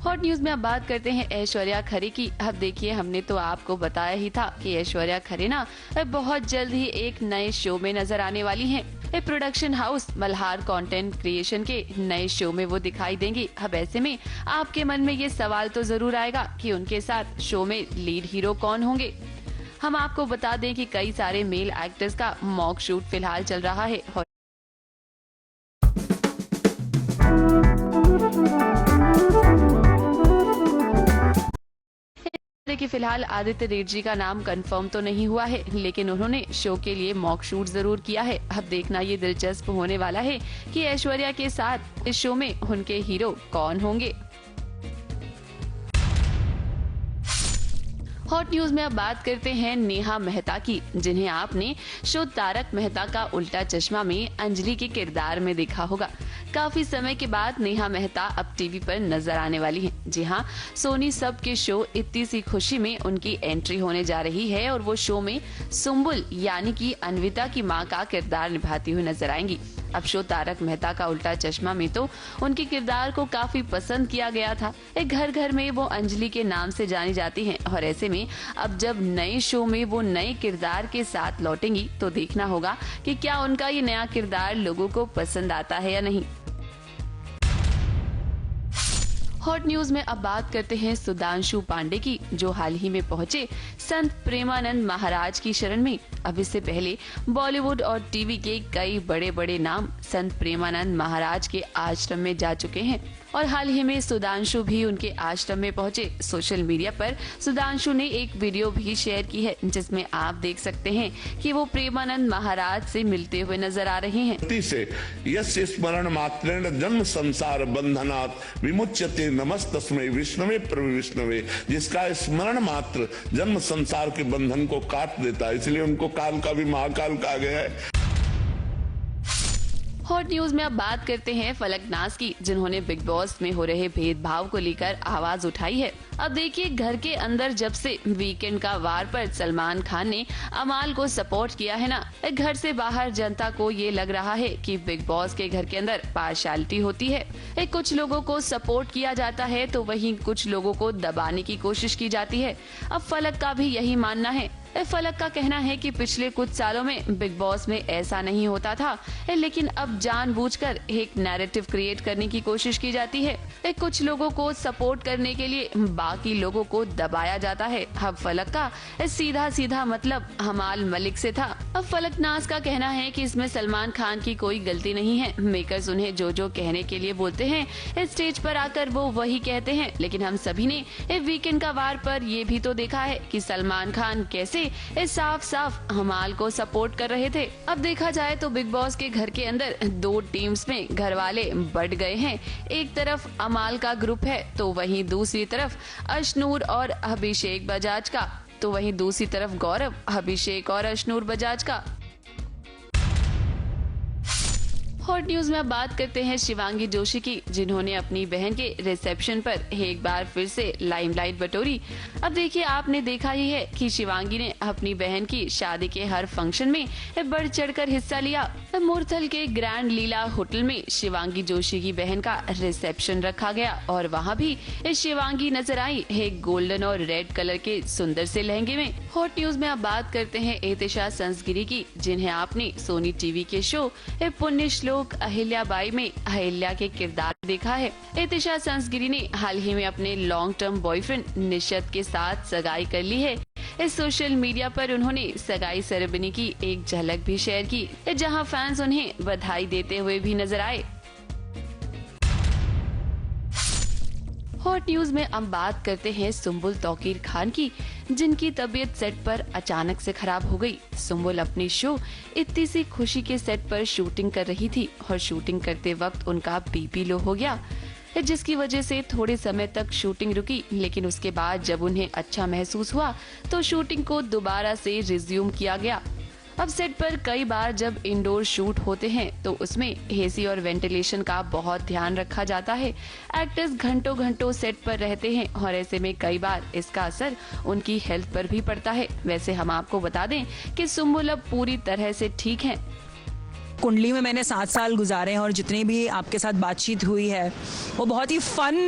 Hot news में अब बात करते हैं ऐश्वर्या खरे की। अब देखिए, हमने तो आपको बताया ही था कि ऐश्वर्या खरे ना बहुत जल्द ही एक नए शो में नजर आने वाली हैं। एक production house Malhar content creation के नए शो में वो दिखाई देंगी। अब ऐसे में आपके मन में ये सवाल तो जरूर आएगा कि उनके साथ शो में लीड हीरो कौन होंगे। हम आपको बता दें कि कई सारे मेल एक्टर्स का मॉक शूट फिलहाल चल रहा है। कि फिलहाल आदित्य रेड जी का नाम कंफर्म तो नहीं हुआ है, लेकिन उन्होंने शो के लिए मॉक शूट जरूर किया है। अब देखना ये दिलचस्प होने वाला है कि ऐश्वर्या के साथ इस शो में उनके हीरो कौन होंगे। हॉट न्यूज में अब बात करते हैं नेहा मेहता की, जिन्हें आपने शो तारक मेहता का उल्टा चश्मा में अंजलि के किरदार में देखा होगा। काफी समय के बाद नेहा मेहता अब टीवी पर नजर आने वाली हैं। जी हाँ, सोनी सब के शो इतनी सी खुशी में उनकी एंट्री होने जा रही है और वो शो में सुम्बुल यानी कि अन्विता की मां का किरदार निभाती हुई नजर आएंगी। अब शो तारक मेहता का उल्टा चश्मा में तो उनके किरदार को काफी पसंद किया गया था। एक घर घर में वो अंजलि के नाम से जानी जाती हैं और ऐसे में अब जब नए शो में वो नए किरदार के साथ लौटेंगी तो देखना होगा कि क्या उनका ये नया किरदार लोगों को पसंद आता है या नहीं। हॉट न्यूज में अब बात करते हैं सुधांशु पांडे की, जो हाल ही में पहुंचे संत प्रेमानंद महाराज की शरण में। अब इससे पहले बॉलीवुड और टीवी के कई बड़े बड़े नाम संत प्रेमानंद महाराज के आश्रम में जा चुके हैं और हाल ही में सुधांशु भी उनके आश्रम में पहुंचे। सोशल मीडिया पर सुधांशु ने एक वीडियो भी शेयर की है, जिसमें आप देख सकते हैं कि वो प्रेमानंद महाराज से मिलते हुए नजर आ रहे हैं। से यस्य स्मरण मात्रेण जन्म संसार बंधनात् विमुच्यते नमस्तस्मै विष्णवे प्रभु विष्णवे, जिसका स्मरण मात्र जन्म संसार के बंधन को काट देता है, इसलिए उनको काल का भी महाकाल कहा गया है। हॉट न्यूज में अब बात करते हैं फलकनाज की, जिन्होंने बिग बॉस में हो रहे भेदभाव को लेकर आवाज उठाई है। अब देखिए, घर के अंदर जब से वीकेंड का वार पर सलमान खान ने अमाल को सपोर्ट किया है ना, घर से बाहर जनता को ये लग रहा है कि बिग बॉस के घर के अंदर पार्शियलिटी होती है। कुछ लोगों को सपोर्ट किया जाता है तो वहीं कुछ लोगों को दबाने की कोशिश की जाती है। अब फलक का भी यही मानना है। फलक का कहना है कि पिछले कुछ सालों में बिग बॉस में ऐसा नहीं होता था, लेकिन अब जानबूझकर एक नैरेटिव क्रिएट करने की कोशिश की जाती है। कुछ लोगों को सपोर्ट करने के लिए बाकी लोगों को दबाया जाता है। अब फलक का सीधा सीधा मतलब हमाल मलिक से था। अब फलकनाज का कहना है कि इसमें सलमान खान की कोई गलती नहीं है। मेकर्स उन्हें जो जो कहने के लिए बोलते हैं, स्टेज पर आकर वो वही कहते हैं। लेकिन हम सभी ने वीकेंड का वार पर ये भी तो देखा है कि सलमान खान कैसे साफ साफ हमाल को सपोर्ट कर रहे थे। अब देखा जाए तो बिग बॉस के घर के अंदर दो टीम्स में घर वाले बढ़ गए हैं। एक तरफ अमाल का ग्रुप है तो वहीं दूसरी तरफ अशनूर और अभिषेक बजाज का, तो वहीं दूसरी तरफ गौरव, अभिषेक और अशनूर बजाज का। हॉट न्यूज में अब बात करते हैं शिवांगी जोशी की, जिन्होंने अपनी बहन के रिसेप्शन पर एक बार फिर से लाइमलाइट बटोरी। अब देखिए, आपने देखा ही है कि शिवांगी ने अपनी बहन की शादी के हर फंक्शन में बढ़ चढ़कर हिस्सा लिया। मुरथल के ग्रैंड लीला होटल में शिवांगी जोशी की बहन का रिसेप्शन रखा गया और वहाँ भी शिवांगी नजर आई एक गोल्डन और रेड कलर के सुंदर से लहंगे में। हॉट न्यूज में अब बात करते हैं एतिशा संसगिरी की, जिन्हें आपने सोनी टीवी के शो पुण्य श्लोक अहिल्याबाई में अहिल्या के किरदार देखा है। एतिशा संसगिरी ने हाल ही में अपने लॉन्ग टर्म बॉयफ्रेंड निशत के साथ सगाई कर ली है। इस सोशल मीडिया पर उन्होंने सगाई सेरेमनी की एक झलक भी शेयर की, जहां फैंस उन्हें बधाई देते हुए भी नजर आए। हॉट न्यूज में अब बात करते हैं सुम्बुल तौकीर खान की, जिनकी तबीयत सेट पर अचानक से खराब हो गई। सुम्बुल अपनी शो इतनी सी खुशी के सेट पर शूटिंग कर रही थी और शूटिंग करते वक्त उनका बीपी लो हो गया, जिसकी वजह से थोड़े समय तक शूटिंग रुकी। लेकिन उसके बाद जब उन्हें अच्छा महसूस हुआ तो शूटिंग को दोबारा से रिज्यूम किया गया। अब सेट पर कई बार जब इंडोर शूट होते हैं तो उसमें एसी और वेंटिलेशन का बहुत ध्यान रखा जाता है। एक्टर्स घंटों घंटों सेट पर रहते हैं और ऐसे में कई बार इसका असर उनकी हेल्थ पर भी पड़ता है। वैसे हम आपको बता दें कि सुम्बुल अब पूरी तरह से ठीक हैं। कुंडली में मैंने 7 साल गुजारे हैं और जितनी भी आपके साथ बातचीत हुई है वो बहुत ही फन